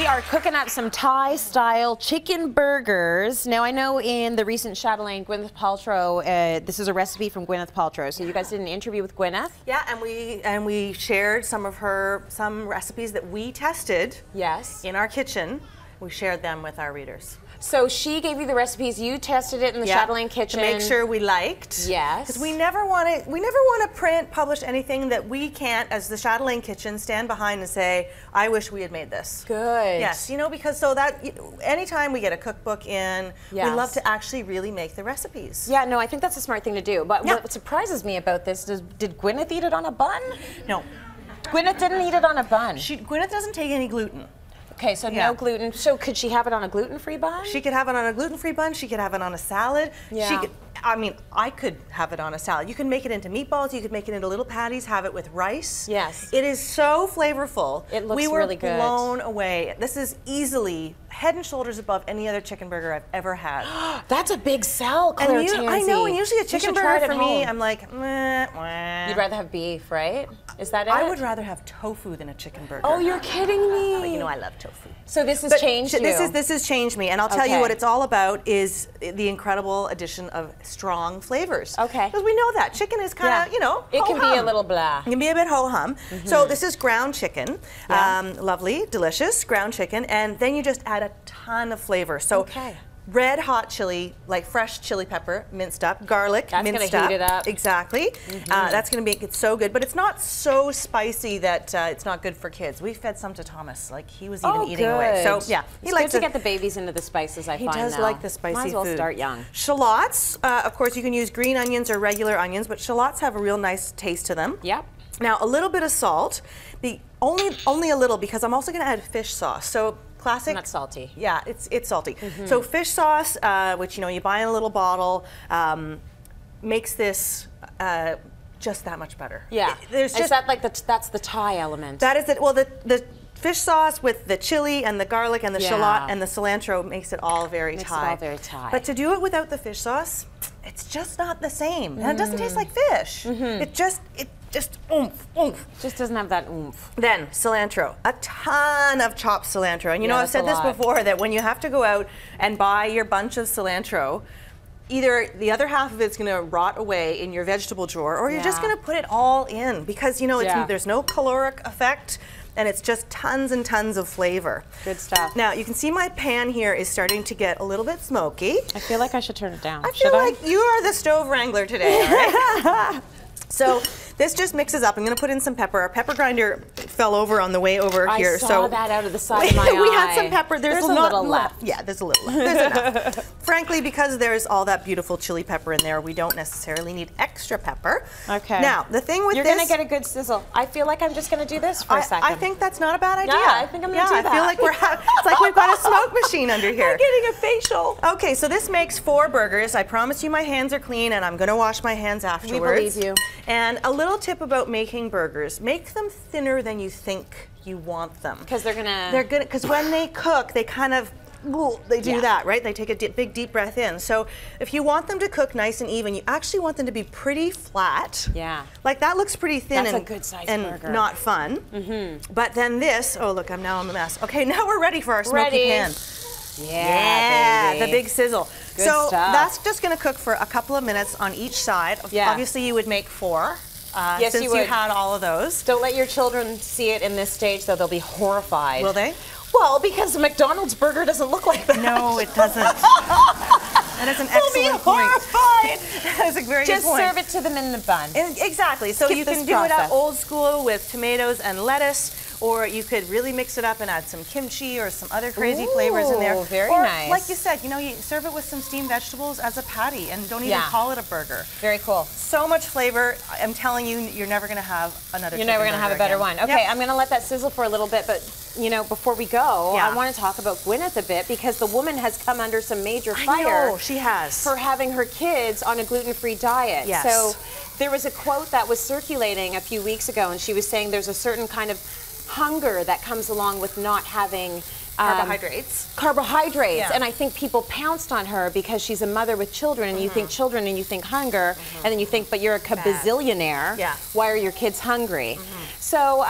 we are cooking up some Thai-style chicken burgers. Now, I know in the recent Chatelaine Gwyneth Paltrow, this is a recipe from Gwyneth Paltrow. So you guys did an interview with Gwyneth? Yeah, and we shared some recipes that we tested. Yes. In our kitchen. We shared them with our readers. So she gave you the recipes. You tested it in the Chatelaine kitchen to make sure we liked. Yes. Because we never want to publish anything that we can't, as the Chatelaine kitchen, stand behind and say, "I wish we had made this." Good. Yes, you know, because so that anytime we get a cookbook in, we love to actually really make the recipes. Yeah, no, I think that's a smart thing to do. But what surprises me about this is, did Gwyneth eat it on a bun? No. Gwyneth didn't eat it on a bun. Gwyneth doesn't take any gluten. Okay, so no gluten. So could she have it on a gluten-free bun? She could have it on a gluten-free bun. She could have it on a salad. Yeah. I could have it on a salad. You can make it into meatballs. You could make it into little patties. Have it with rice. Yes. It is so flavorful. It looks really good. We were blown away. This is easily head and shoulders above any other chicken burger I've ever had. That's a big sell, Claire Tansey. I know, and usually a chicken burger for me, home. I'm like, meh, meh. You'd rather have beef, right? Is that it? I would rather have tofu than a chicken burger. Oh, you're kidding me. But you know I love tofu. So this has changed you. This has changed me, and I'll tell you what it's all about is the incredible addition of strong flavors. Okay. Because we know that chicken is kind of, you know, it can be a little blah. It can be a bit ho-hum. So this is ground chicken, lovely, delicious ground chicken, and then you just add a ton of flavor. So red hot chili, like fresh chili pepper, minced up, garlic, minced up. That's gonna heat it up. Exactly. That's gonna make it so good, but it's not so spicy that it's not good for kids. We fed some to Thomas, like he was even eating away. So yeah, he likes to get the babies into the spices. I find he does like the spicy food. Might as well start young. Shallots, of course, you can use green onions or regular onions, but shallots have a real nice taste to them. Yep. Now a little bit of salt, only a little, because I'm also gonna add fish sauce. So classic. Not salty. Yeah, it's salty. So fish sauce, which you buy in a little bottle, makes this just that much better. Yeah. Is that like that's the Thai element? That is it. Well, the fish sauce with the chili and the garlic and the shallot and the cilantro makes it all very Thai. But to do it without the fish sauce, it's just not the same. And it doesn't taste like fish. It just oomph, oomph. Just doesn't have that oomph. Then cilantro, a ton of chopped cilantro. And you know, I've said this before, that when you have to go out and buy your bunch of cilantro, either the other half of it's going to rot away in your vegetable drawer, or you're just going to put it all in, because you know there's no caloric effect. And it's just tons and tons of flavor. Good stuff. Now, you can see my pan here is starting to get a little bit smoky. I feel like I should turn it down. I feel like you are the stove wrangler today, all right? So this just mixes up. I'm going to put in some pepper. Our pepper grinder fell over on the way over here. I saw that out of the side of my eye. We had some pepper. There's a little left. Yeah, there's a little left. There's enough. Frankly, because there's all that beautiful chili pepper in there, we don't necessarily need extra pepper. Okay. Now, the thing with You're going to get a good sizzle. I feel like I'm just going to do this for a second. I think that's not a bad idea. Yeah, I think I'm going to do that. I feel like it's like we've got a smoke machine under here. I'm getting a facial. Okay, so this makes 4 burgers. I promise you my hands are clean, and I'm going to wash my hands afterwards. We believe you. And a little tip about making burgers: make them thinner than you think you want them. Because they're gonna. Because when they cook, they kind of. They do that, right? They take a big deep breath in. So if you want them to cook nice and even, you actually want them to be pretty flat. Yeah. Like that looks pretty thin. That's a good size burger. Not fun. But then this, oh look, now I'm a mess. Okay, now we're ready for our smoky pan. Yeah, the big sizzle. Good stuff. That's just gonna cook for a couple of minutes on each side. Yeah. Obviously you would make 4. Yes, since you had all of those. Don't let your children see it in this stage, though. They'll be horrified. Will they? Well, because the McDonald's burger doesn't look like that. No, it doesn't. That is an excellent point. That is a very good point. Just serve it to them in the bun. Exactly. So you can do it up old school with tomatoes and lettuce, or you could really mix it up and add some kimchi or some other crazy flavors in there. Very nice. Like you said, you serve it with some steamed vegetables as a patty, and don't even call it a burger. Very cool. So much flavor. I'm telling you, you're never going to have another. You're never going to have a better one. Okay, I'm going to let that sizzle for a little bit, but before we go, I want to talk about Gwyneth a bit, because the woman has come under some major fire. I know, she has. For having her kids on a gluten-free diet. Yes. So there was a quote that was circulating a few weeks ago, and she was saying there's a certain kind of hunger that comes along with not having carbohydrates. Yeah. And I think people pounced on her because she's a mother with children, and you think children and you think hunger, and then you think, but you're a bazillionaire. Yeah. Why are your kids hungry? So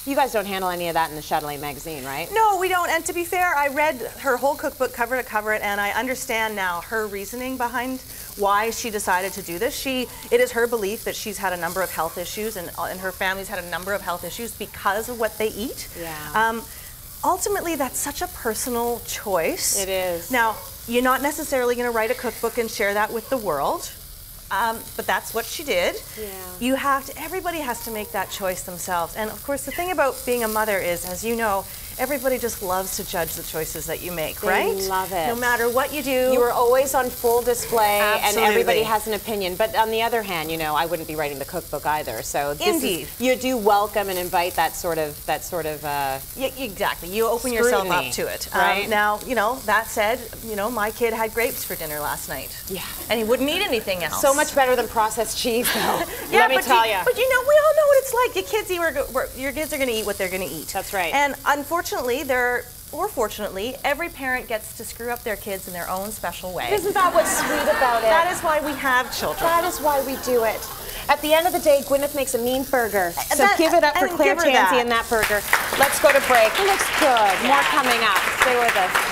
You guys don't handle any of that in the Chatelaine magazine, right? No, we don't. And to be fair, I read her whole cookbook cover to cover, and I understand now her reasoning behind why she decided to do this. It is her belief that she's had a number of health issues, and her family's had a number of health issues because of what they eat. Yeah. Ultimately, that's such a personal choice. It is. Now, you're not necessarily going to write a cookbook and share that with the world. But that's what she did. Yeah. Everybody has to make that choice themselves. And of course, the thing about being a mother is, as you know, everybody just loves to judge the choices that you make, right? They love it. No matter what you do. You are always on full display. Absolutely. And everybody has an opinion. But on the other hand, you know, I wouldn't be writing the cookbook either. So Indeed. You do welcome and invite that sort of yeah, exactly. You open scrutiny, yourself up to it. Right? Now, you know, that said, you know, my kid had grapes for dinner last night. Yeah. And he wouldn't eat anything else. So much better than processed cheese, though. Yeah, Let me tell you. But you know, we all know what it's like. Your kids are going to eat what they're going to eat. That's right. And unfortunately, or fortunately, every parent gets to screw up their kids in their own special way. Isn't that what's sweet about it? That is why we have children. That is why we do it. At the end of the day, Gwyneth makes a mean burger. So give it up for and Claire give her Tansey that. and that burger. Let's go to break. It looks good. More coming up. Stay with us.